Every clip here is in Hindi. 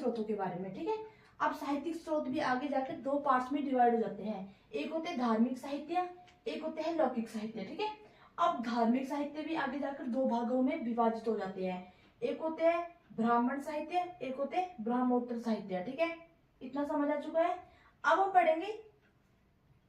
स्रोतों के बारे में, ठीक है। अब साहित्यिक स्रोत भी आगे जाकर दो पार्ट्स में डिवाइड हो जाते हैं, एक होते हैं धार्मिक साहित्य, एक होते हैं लौकिक साहित्य, ठीक है। अब धार्मिक साहित्य भी आगे जाकर दो भागों में विभाजित हो जाते हैं, एक होते हैं ब्राह्मण साहित्य, एक होते हैं ब्राह्मणोत्तर साहित्य, ठीक है। इतना समझ आ चुका है। अब हम पढ़ेंगे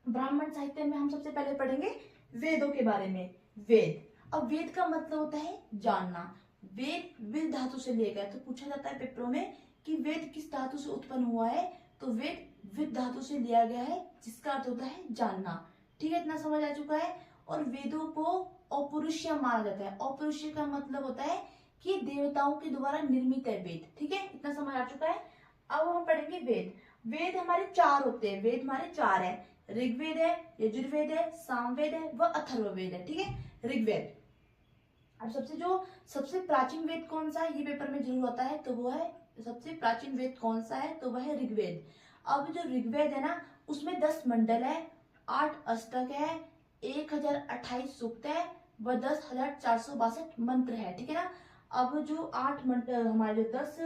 ब्राह्मण साहित्य में, हम सबसे पहले पढ़ेंगे वेदों के बारे में। वेद, अब वेद का मतलब होता है जानना। वेद विद धातु से लिया गया, तो पूछा जाता है पेपरों में कि वेद किस धातु से उत्पन्न हुआ है, तो वेद विद धातु से लिया गया है, जिसका अर्थ होता है जानना, ठीक है। इतना समझ आ चुका है। और वेदों को अपौरुषीय माना जाता है। अपौरुषीय का मतलब होता है कि देवताओं के द्वारा निर्मित है वेद, ठीक है। इतना समझ आ चुका है। अब हम पढ़ेंगे वेद। वेद हमारे चार होते हैं, वेद हमारे चार है, ऋग्वेद है, यजुर्वेद है, सामवेद है व अथर्ववेद है, ठीक है। ऋग्वेद, अब सबसे प्राचीन वेद कौन सा है, ये पेपर में जरूर आता है, तो वो है सबसे प्राचीन वेद कौन सा है, तो वह है ऋग्वेद। अब जो ऋग्वेद है ना, उसमें 10 मंडल है, 8 अष्टक है, 1028 सूक्त है व 10,462 मंत्र है, ठीक है ना। अब जो 8 मंडल हमारे 10,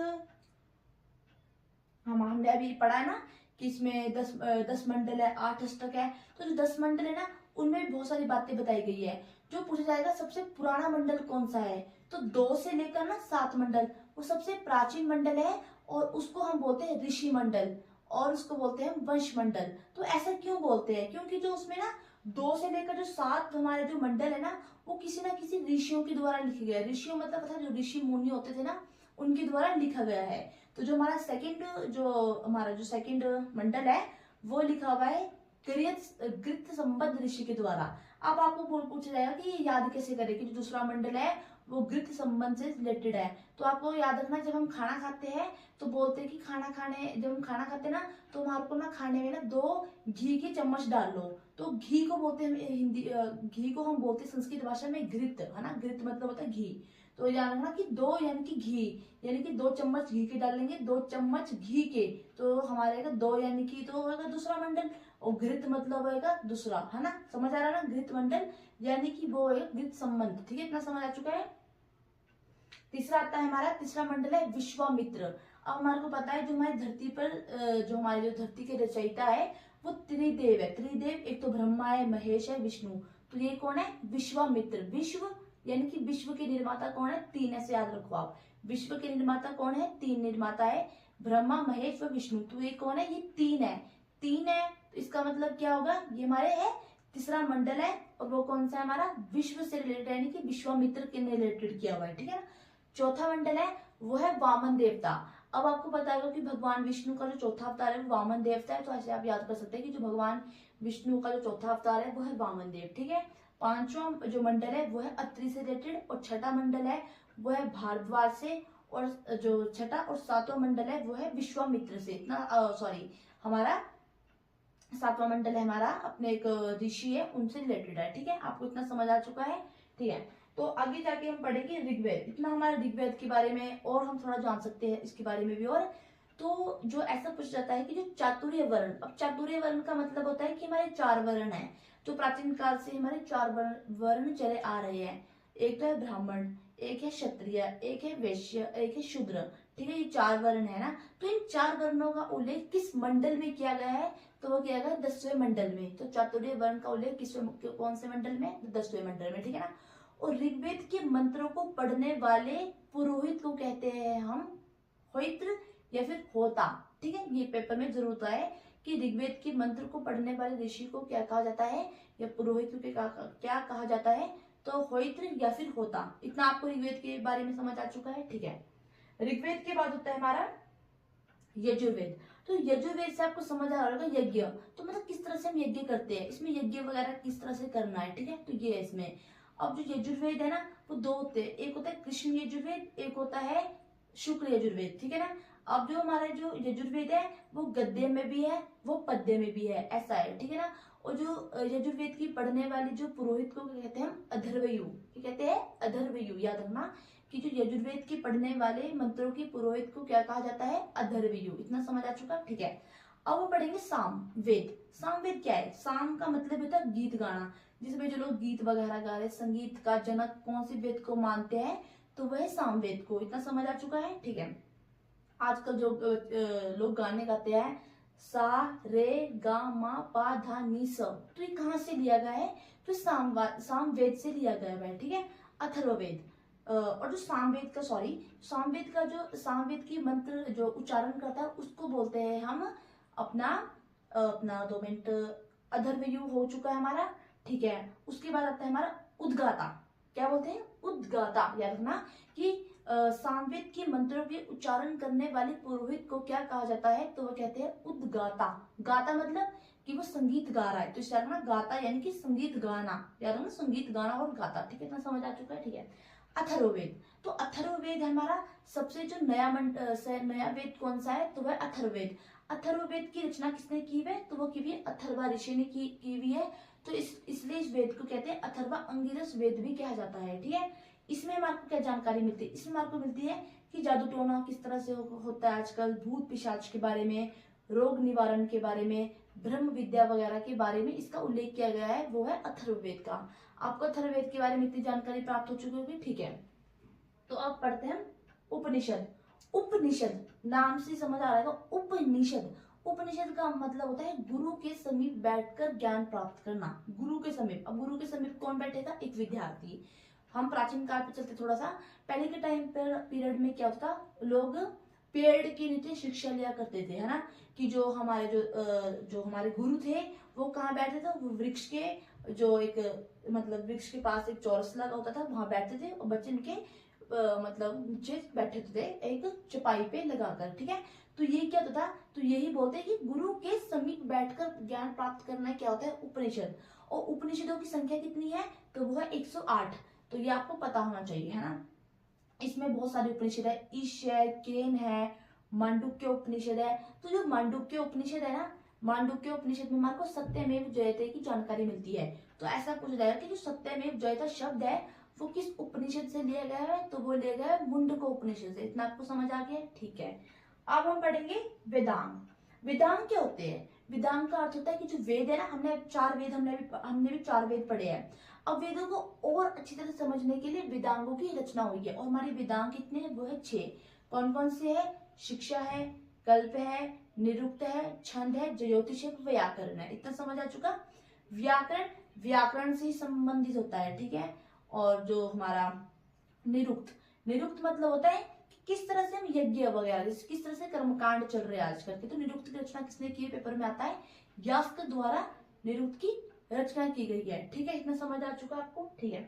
हमने अभी पढ़ा है ना कि इसमें 10 मंडल है, 8 अष्टक है, तो जो 10 मंडल है ना, उनमें बहुत सारी बातें बताई गई है। जो पूछा जाएगा सबसे पुराना मंडल कौन सा है, तो 2 से लेकर ना 7 मंडल वो सबसे प्राचीन मंडल है, और उसको हम बोलते हैं ऋषि मंडल, और उसको बोलते हैं वंश मंडल। तो ऐसा क्यों बोलते हैं, क्योंकि जो उसमें ना 2 से लेकर जो 7 हमारे जो मंडल है ना, वो किसी ना किसी ऋषियों के द्वारा लिखे गए। ऋषियों मतलब था जो ऋषि मुनि होते थे ना, उनके द्वारा लिखा गया है। तो जो हमारा जो सेकंड मंडल है, वो लिखा हुआ है गृत्य संबद्ध ऋषि के द्वारा। अब आपको पूछा जाएगा कि ये याद कैसे करें कि जो दूसरा मंडल है वो गृत्य संबंध से रिलेटेड है। तो आपको याद रखना, जब हम खाना खाते हैं तो बोलते हैं कि जब हम खाना खाते हैं ना, तो हमारे को ना खाने में ना 2 घी के चम्मच डाल लो, तो घी को बोलते हैं घी को हम बोलते हैं संस्कृत भाषा में घृत, है ना। घृत मतलब होता है घी। तो याद रखना कि 2 यानी कि घी, यानी कि 2 चम्मच घी के डालेंगे, 2 चम्मच घी के, तो हमारे 2 यानी कि तो होगा दूसरा मंडल, और घृत मतलब होगा दूसरा, है ना। समझ आ रहा है ना, घृत मंडल यानी कि वो है घृत संबंध, ठीक है। इतना समझ आ चुका है। तीसरा आता है हमारा, तीसरा मंडल है विश्वामित्र। अब हमारे को पता है जो हमारी धरती पर जो हमारी जो धरती के रचयिता है वो त्रिदेव है। त्रिदेव, एक तो ब्रह्मा है, महेश है, विष्णु। तो ये कौन है, विश्वामित्र। विश्व यानी कि विश्व के निर्माता कौन है, 3 ऐसे याद रखो आप। विश्व के निर्माता कौन है, 3 निर्माता है, ब्रह्मा, महेश व विष्णु। तो ये कौन है, ये 3 है। 3 है, तो इसका मतलब क्या होगा, ये हमारे है तीसरा मंडल है, और वो कौन सा है हमारा, विश्व से रिलेटेड, यानी कि विश्वामित्र के रिलेटेड किया हुआ है, ठीक है ना। चौथा मंडल है वो है वामन देवता। अब आपको पता होगा कि भगवान विष्णु का जो चौथा अवतार है वो वामन देवता है, तो ऐसे आप याद कर सकते हैं कि जो भगवान विष्णु का जो चौथा अवतार है वो है वामन देव, ठीक है। पांचवा जो मंडल है वो है अत्रि से रिलेटेड, और छठा मंडल है वो है भारद्वाज से, और जो छठा और सातवां मंडल है वो है विश्वामित्र से। इतना सॉरी, हमारा 7वां मंडल है हमारा अपने एक ऋषि है उनसे रिलेटेड है, ठीक है। आपको इतना समझ आ चुका है, ठीक है। तो आगे जाके हम पढ़ेंगे ऋग्वेद। इतना हमारे ऋग्वेद के बारे में, और हम थोड़ा जान सकते हैं इसके बारे में भी। और तो जो ऐसा पूछा जाता है कि जो चातुर्य वर्ण, अब चातुर्य वर्ण का मतलब होता है कि हमारे 4 वर्ण हैं, जो प्राचीन काल से हमारे 4 वर्ण चले आ रहे हैं। एक तो है ब्राह्मण, एक है क्षत्रिय, एक है वैश्य, एक है शूद्र, ठीक है। ये 4 वर्ण है ना। तो इन 4 वर्णों का उल्लेख किस मंडल में किया गया है, तो वो किया गया 10वें मंडल में। तो चातुर्य वर्ण का उल्लेख कौन से मंडल में, 10वें मंडल में, ठीक है ना। और ऋग्वेद के मंत्रों को पढ़ने वाले पुरोहित को कहते हैं हम होइत्र या फिर होता, ठीक है। ये पेपर में जरूर होता है कि ऋग्वेद के मंत्र को पढ़ने वाले ऋषि को क्या कहा जाता है, या पुरोहित को क्या कहा जाता है, तो होइत्र या फिर होता। इतना आपको ऋग्वेद के बारे में समझ आ चुका है, ठीक है। ऋग्वेद के बाद होता है हमारा यजुर्वेद। तो यजुर्वेद से आपको समझ आ रहा होगा यज्ञ, तो मतलब किस तरह से हम यज्ञ करते हैं, इसमें यज्ञ वगैरह किस तरह से करना है, ठीक है। तो ये है इसमें। अब जो यजुर्वेद है ना वो 2 होते हैं, एक होता है कृष्ण यजुर्वेद, एक होता है शुक्ल यजुर्वेद, ठीक है ना। अब जो हमारा जो यजुर्वेद है वो गद्य में भी है, वो पद्य में भी है, ऐसा है, ठीक है ना। और जो यजुर्वेद की पढ़ने वाली जो पुरोहित को कहते हैं हम अधर्वयु, कहते हैं अधर्वयु। याद रखना कि जो यजुर्वेद के पढ़ने वाले मंत्रों की पुरोहित को क्या कहा जाता है, अधर्वयु। इतना समझ आ चुका, ठीक है। अब वो पढ़ेंगे साम वेद। साम वेद क्या है, साम का मतलब होता है गीत गाना, जिसमें जो लोग गीत वगैरह गा रहे, संगीत का जनक कौन से वेद को मानते हैं, तो वह साम वेद को। इतना समझ आ चुका है, ठीक है। आजकल जो लोग गाने गाते हैं सा रे गा मा पा धा नी स, तो ये कहाँ से लिया गया है? तो सामवेद से लिया गया है, ठीक है, अथर्ववेद। और जो सामवेद की मंत्र जो उच्चारण करता है उसको बोलते हैं हम अपना अपना 2 मिनट अधर्वयु हो चुका है हमारा, ठीक है। उसके बाद आता है हमारा उद्गाता। क्या बोलते हैं? उद्गाता। याद रखना कि सामवेद के मंत्रों के उच्चारण करने वाले पुरोहित को क्या कहा जाता है? तो वो कहते हैं उद्गाता। गाता मतलब कि वो संगीत गा रहा है, तो इस याद रखना गाता यानी कि संगीत गाना। याद रखना संगीत गाना और गाता, ठीक है, इतना समझ आ चुका है, ठीक है। अथर्ववेद, तो अथर्ववेद हमारा सबसे जो नया वेद कौन सा है? तो वह अथर्ववेद। अथर्ववेद की रचना किसने की है? तो वो की हुई है अथर्वा ऋषि ने की हुई है। तो इसलिए इस वेद को कहते हैं अथर्वा अंगिरस वेद भी कहा जाता है, ठीक है। इसमें हमारे को क्या जानकारी मिलती है? इसमें हमारे को मिलती है कि जादू टोना किस तरह से होता है आजकल, भूत पिशाच के बारे में, रोग निवारण के बारे में, ब्रह्म विद्या वगैरह के बारे में इसका उल्लेख किया गया है, वो है अथर्ववेद का। आपको अथर्ववेद के बारे में इतनी जानकारी प्राप्त हो चुकी होगी, ठीक है। तो अब पढ़ते हैं उपनिषद। उपनिषद नाम से समझ आ रहा है, तो उपनिषद, उपनिषद का मतलब होता है गुरु के समीप बैठकर ज्ञान प्राप्त करना। गुरु के समीप, अब गुरु के समीप कौन बैठेगा? एक विद्यार्थी। हम प्राचीन काल पे चलते थोड़ा सा, पहले के टाइम पर पीरियड में क्या होता था, लोग पेड़ के नीचे शिक्षा लिया करते थे, है ना, कि जो हमारे जो हमारे गुरु थे वो कहाँ बैठते थे? वो वृक्ष के जो एक मतलब वृक्ष के पास एक चौरस लगा होता था, वहां बैठते थे और बच्चे उनके मतलब नीचे बैठे थे एक चपाई पे लगाकर, ठीक है। तो ये क्या होता था? तो यही बोलते हैं कि गुरु के समीप बैठकर ज्ञान प्राप्त करना क्या होता है? उपनिषद। और उपनिषदों की संख्या कितनी है? तो वो है 108। तो ये आपको पता होना चाहिए, है ना। इसमें बहुत सारे उपनिषद है, ईश है, केन है, मांडुक्य उपनिषद है। तो जो मांडुक्य उपनिषद है ना, मांडुक्य उपनिषद में हमारे को सत्यमेव जयते की जानकारी मिलती है। तो ऐसा पूछा जाएगा कि जो सत्यमेव जयते शब्द है वो किस उपनिषद से लिया गया है? तो वो लिया गया है मुंडको उपनिषद से। इतना आपको समझ आ गया, ठीक है। अब हम पढ़ेंगे वेदांग। वेदांग क्या होते हैं? वेदांग का अर्थ होता है कि जो वेद है ना, हमने 4 वेद हमने भी 4 वेद पढ़े हैं। अब वेदों को और अच्छी तरह समझने के लिए वेदांगों की रचना हुई है, और हमारे वेदांग कितने हैं? वो है 6। कौन कौन से है? शिक्षा है, कल्प है, निरुक्त है, छंद है, ज्योतिष है, व्याकरण है। इतना समझ आ चुका। व्याकरण से ही संबंधित होता है, ठीक है। और जो हमारा निरुक्त मतलब होता है कि किस तरह से हम यज्ञ वगैरह, किस तरह से कर्मकांड चल रहे हैं आजकल के। तो निरुक्त की रचना किसने की है? पेपर में आता है, यास्क द्वारा निरुक्त की रचना की गई है, ठीक है। इतना समझ आ चुका आपको, ठीक है।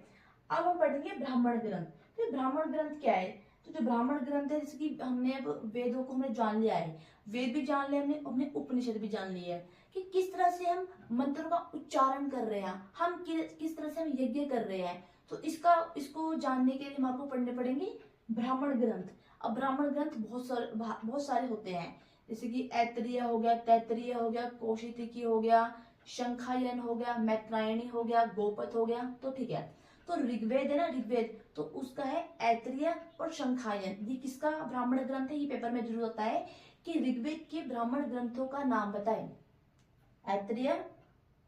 अब हम पढ़ेंगे ब्राह्मण ग्रंथ। तो ब्राह्मण ग्रंथ क्या है? तो जो ब्राह्मण ग्रंथ है, जैसे कि हमने अब वेदों को हमने जान लिया है, वेद भी जान लिया हमने उपनिषद भी जान लिया है कि किस तरह से हम मंत्रों का उच्चारण कर रहे हैं, हम किस तरह से हम यज्ञ कर रहे हैं। तो इसको जानने के लिए हमारे पढ़ने पड़ेंगे ब्राह्मण ग्रंथ। अब ब्राह्मण ग्रंथ बहुत सारे होते हैं, जैसे कि ऐतरेय हो गया, तैतरीय हो गया, कौशिकी हो गया, शंखायन हो गया, मैत्रायणी हो गया, गोपत हो गया। तो ठीक है, तो ऋग्वेद है ना, ऋग्वेद तो उसका है ऐतरेय और शंखायन। ये किसका ब्राह्मण ग्रंथ है? ये पेपर में जरूर होता है कि ऋग्वेद के ब्राह्मण ग्रंथों का नाम बताएं। ऐतरेय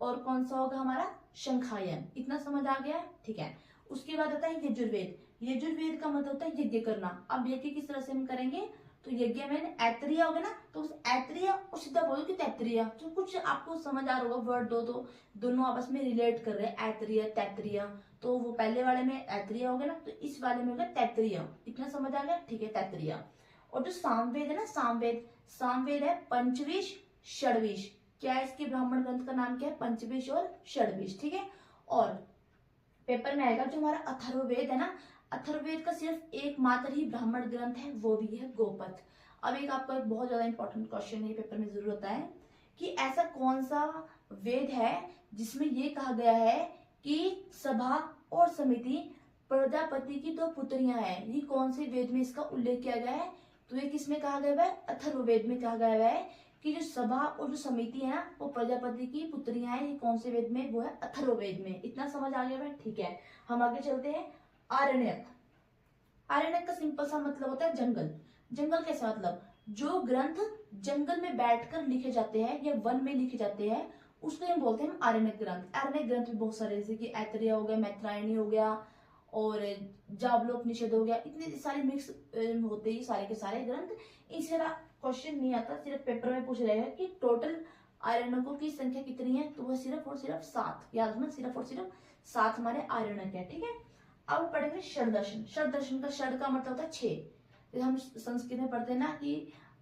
और कौन सा होगा हमारा? शंखायन। इतना समझ आ गया, ठीक है। उसके बाद आता है यजुर्वेद। यजुर्वेद का मतलब होता है यज्ञ करना। अब यज्ञ किस तरह से हम करेंगे? तो यज्ञ में ऐतरेय होगा ना, तो उस ऐतरेय और सीधा बोलो कि तैतरीय, तो कुछ आपको समझ आ रहा होगा वर्ड दो दोनों आपस में रिलेट कर रहे हैं, ऐतरेय तैतरीय। तो वो पहले वाले में ऐतरेय हो गया ना, तो इस वाले में होगा तैतरीय। इतना समझ आ गया, ठीक है, तैतरीय। और जो सामवेद है ना, सामवेद है पंचविश षडविश। क्या है इसके ब्राह्मण ग्रंथ का नाम? क्या है? पंचविश और षडविश, ठीक है। और पेपर में आएगा जो हमारा अथर्ववेद है ना, अथर्ववेद का सिर्फ एकमात्र ही ब्राह्मण ग्रंथ है, वो भी है गोपथ। अब एक आपको एक बहुत ज्यादा इंपॉर्टेंट क्वेश्चन है, पेपर में जरूर होता है कि ऐसा कौन सा वेद है जिसमें ये कहा गया है कि सभा और समिति प्रजापति की 2 पुत्रियां हैं। ये कौन से वेद में इसका उल्लेख किया गया है? तो ये किसमें कहा गया है? अथर्ववेद में कहा गया है कि जो सभा और जो समिति है ना, वो प्रजापति की पुत्रियां हैं। ये कौन से वेद में? वो है अथर्ववेद में। इतना समझ आ गया, ठीक है। हम आगे चलते हैं। आरण्यक। आरण्यक का सिंपल सा मतलब होता है जंगल। जंगल कैसा मतलब? जो ग्रंथ जंगल में बैठकर लिखे जाते हैं या वन में लिखे जाते हैं, उसको हम बोलते हैं आरण्यक ग्रंथ। आरण्यक ग्रंथ भी बहुत सारे, जैसे कि ऐतरेय हो गया, मैत्रायणी हो गया, और जाबलोपनिषद हो गया, इतने सारे मिक्स होते ही सारे के सारे ग्रंथ। इनसे ज्यादा क्वेश्चन नहीं आता, सिर्फ पेपर में पूछ रहेगा कि टोटल आयरनकों की संख्या कितनी है, तो वह सिर्फ और सिर्फ 7। याद रखना, सिर्फ और सिर्फ 7 हमारे आयरनक है। ठीक है, अब पढ़ेंगे षड दर्शन। षड दर्शन का षड का मतलब होता है 6। जैसे हम संस्कृत में पढ़ते हैं ना कि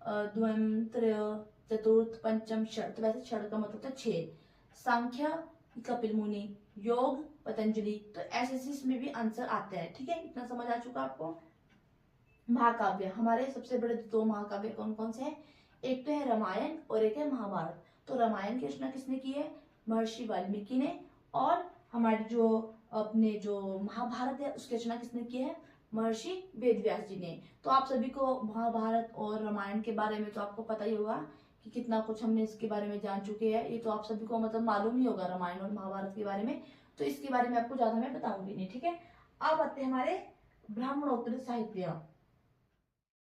द्वयम त्रय चतुर्थ पंचम षड, तो वैसे षड का मतलब होता है 6। सांख्य कपिल मुनि, योग पतंजलि, तो ऐसे में भी आंसर आते हैं। ठीक है, इतना समझ आ चुका आपको। महाकाव्य, हमारे सबसे बड़े 2 महाकाव्य कौन कौन से हैं? एक तो है रामायण और एक है महाभारत। तो रामायण की रचना किसने की है? महर्षि वाल्मीकि ने। और हमारे जो अपने जो महाभारत है उसकी रचना किसने की है? महर्षि वेदव्यास जी ने। तो आप सभी को महाभारत और रामायण के बारे में तो आपको पता ही होगा कि कितना कुछ हमने इसके बारे में जान चुके हैं। ये तो आप सभी को मतलब मालूम ही होगा रामायण और महाभारत के बारे में, तो इसके बारे में आपको ज्यादा मैं बताऊंगी नहीं। ठीक है, अब आते हैं हमारे ब्राह्मणोत्तर साहित्य।